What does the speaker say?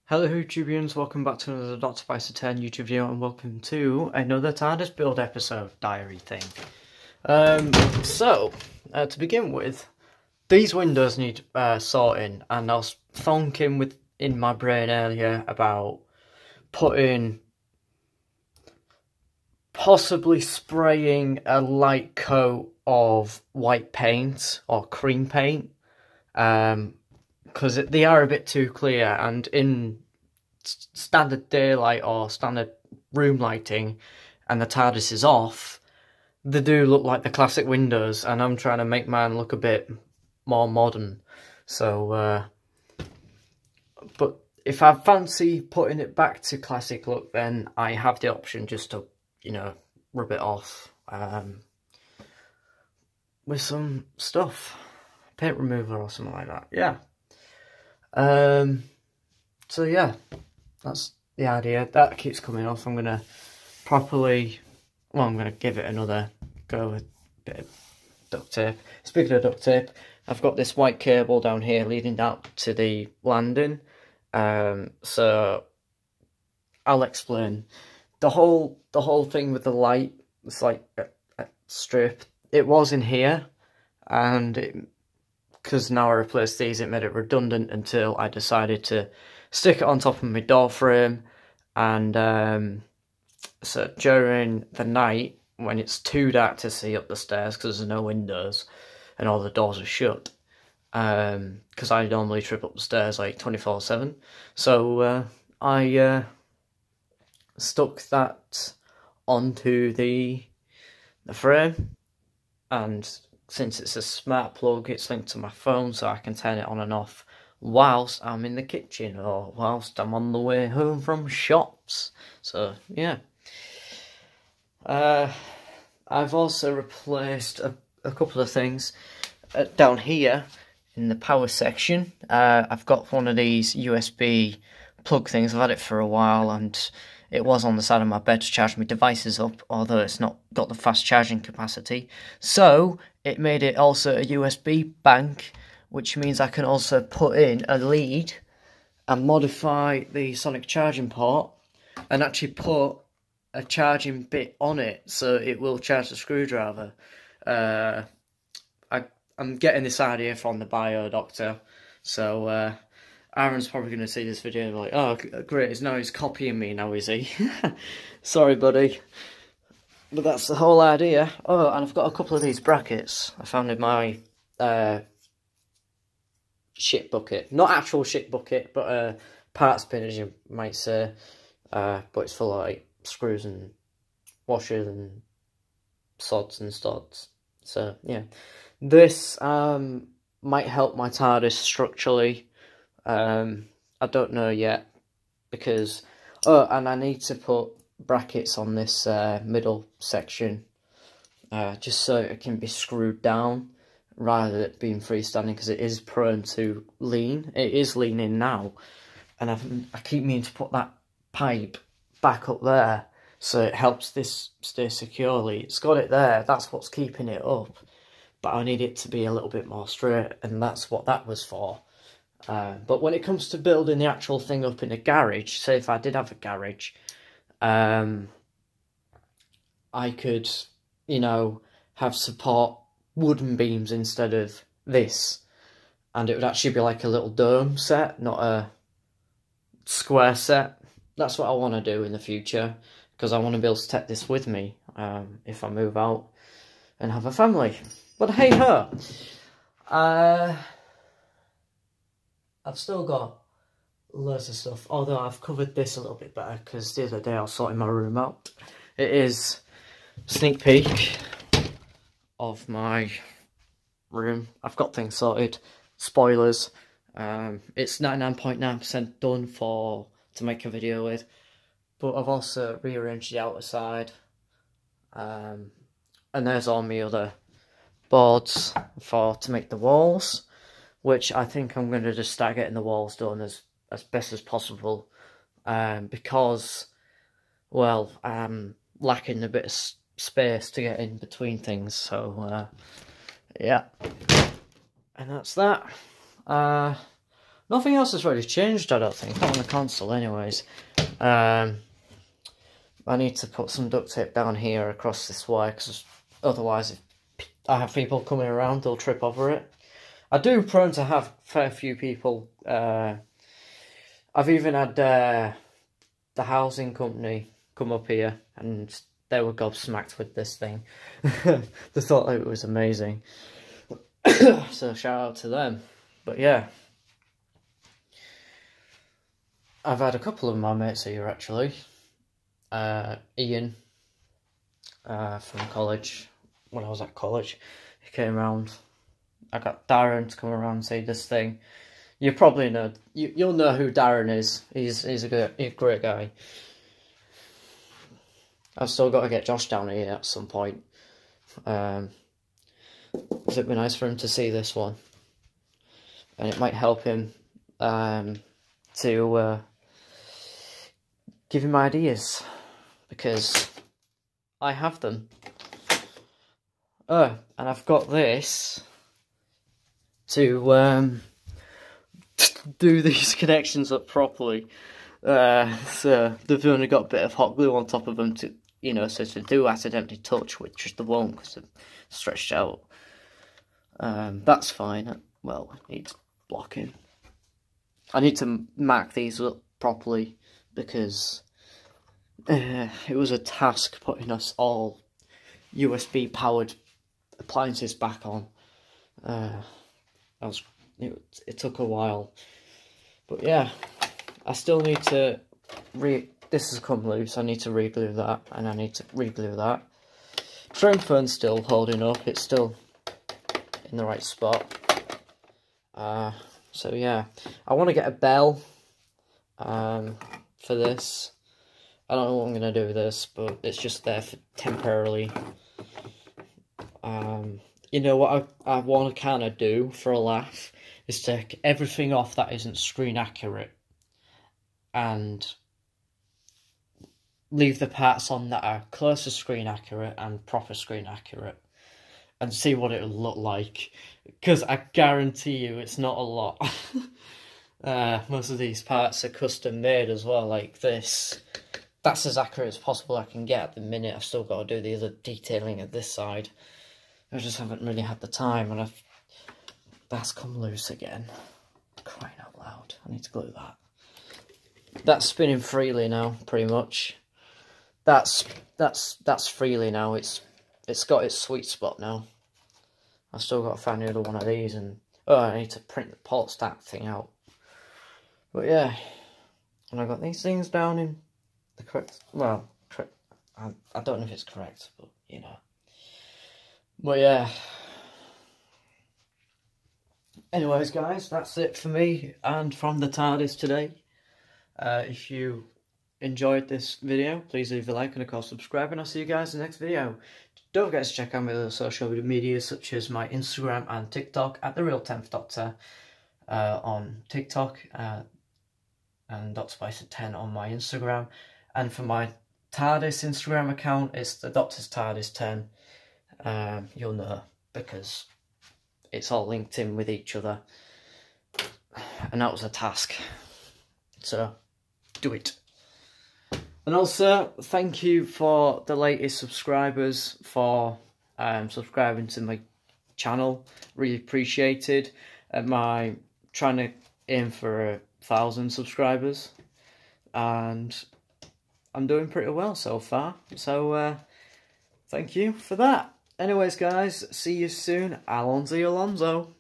Hello YouTubians, welcome back to another Dr. Spicer 10 YouTube video and welcome to another TARDIS build episode diary thing. To begin with, these windows need sorting, and I was thinking in my brain earlier about possibly spraying a light coat of white paint or cream paint, because they are a bit too clear, and in standard daylight or standard room lighting and the TARDIS is off, they do look like the classic windows, and I'm trying to make mine look a bit more modern. So, but if I fancy putting it back to classic look, then I have the option just to, rub it off with some stuff, paint remover or something like that. Yeah. So yeah, that's the idea. That keeps coming off. I'm gonna I'm gonna give it another go with a bit of duct tape. Speaking of duct tape, I've got this white cable down here leading out to the landing. So I'll explain the whole thing with the light. It's like a strip. It was in here, and because now I replaced these, it made it redundant until I decided to stick it on top of my door frame. And so during the night, when it's too dark to see up the stairs because there's no windows and all the doors are shut, because I normally trip up the stairs like 24/7, so I stuck that onto the frame, and since it's a smart plug, it's linked to my phone, so I can turn it on and off whilst I'm in the kitchen or whilst I'm on the way home from shops. So yeah, I've also replaced a couple of things down here in the power section. I've got one of these USB plug things. I've had it for a while, and it was on the side of my bed to charge my devices up, although it's not got the fast charging capacity. So it made it also a USB bank, which means I can also put in a lead and modify the sonic charging port and actually put a charging bit on it so it will charge the screwdriver. I'm getting this idea from the Bio Doctor, so Aaron's probably going to see this video and be like, oh great, he's copying me now, is he? Sorry buddy, but that's the whole idea. Oh, and I've got a couple of these brackets I found in my shit bucket. Not actual shit bucket, but parts bin, as you might say. But it's full of like screws and washers and sods and studs. So yeah, this might help my TARDIS structurally. I don't know yet, because and I need to put brackets on this middle section, just so it can be screwed down rather than being freestanding, because it is prone to lean. It is leaning now, and I keep meaning to put that pipe back up there so it helps this stay securely. It's got it there, that's what's keeping it up, but I need it to be a little bit more straight, and that's what that was for. But when it comes to building the actual thing up in a garage, say if I did have a garage, I could, have support wooden beams instead of this, and it would actually be like a little dome set, not a square set. That's what I want to do in the future, because I want to be able to take this with me if I move out and have a family. But hey ho, I've still got loads of stuff, although I've covered this a little bit better because the other day I was sorting my room out. It is a sneak peek of my room. I've got things sorted. Spoilers. It's 99.9% done to make a video with, but I've also rearranged the outer side. And there's all my other boards to make the walls, which I think I'm going to just start getting the walls done as best as possible, because, well, I'm lacking a bit of space to get in between things. So yeah, and that's that. Nothing else has really changed, I don't think, not on the console anyways. I need to put some duct tape down here across this wire, because otherwise if I have people coming around, they'll trip over it. I do prone to have a fair few people. I've even had the housing company come up here, and they were gobsmacked with this thing. They thought it was amazing. So shout out to them. But yeah, I've had a couple of my mates here actually. Ian from college, when I was at college, he came round. I got Darren to come around and say this thing. You probably know, you'll know who Darren is. He's a great guy. I've still got to get Josh down here at some point. It'd be nice for him to see this one, and it might help him to give him ideas, because I have them. Oh, and I've got this to do these connections up properly. So they've only got a bit of hot glue on top of them to, you know, so to do accidentally touch, which they won't because they're stretched out. That's fine. Well, it needs blocking. I need to mark these up properly because it was a task putting us all USB powered appliances back on. It took a while, but yeah, I still need to this has come loose. I need to re-glue that, and I need to re-glue that. Frame phone's still holding up. It's still in the right spot. So yeah, I want to get a bell for this. I don't know what I'm going to do with this, but it's just there for temporarily. You know what I want to kind of do for a laugh is take everything off that isn't screen accurate and leave the parts on that are close to screen accurate and proper screen accurate, and see what it'll look like, because I guarantee you it's not a lot. Most of these parts are custom made as well, like this. That's as accurate as possible I can get at the minute. I've still got to do the other detailing at this side. I just haven't really had the time, and that's come loose again. Crying out loud. I need to glue that. That's spinning freely now, pretty much. That's freely now. It's got its sweet spot now. I've still got to find another one of these, and I need to print the port stack thing out. But yeah, and I got these things down in the correct. Well, I don't know if it's correct, but you know. But yeah. Anyways, guys, that's it for me and from the TARDIS today. If you enjoyed this video, please leave a like and of course subscribe, and I'll see you guys in the next video. Don't forget to check out my other social media such as my Instagram and TikTok at TheReal10thDoctor on TikTok, and DocSpicer10 on my Instagram. And for my TARDIS Instagram account, it's the Doctor's TARDIS 10. You'll know because it's all linked in with each other, and that was a task, so do it. And also thank you for the latest subscribers for subscribing to my channel. Really appreciated. Trying to aim for 1,000 subscribers, and I'm doing pretty well so far, so thank you for that. Anyways, guys, see you soon. Alonzo.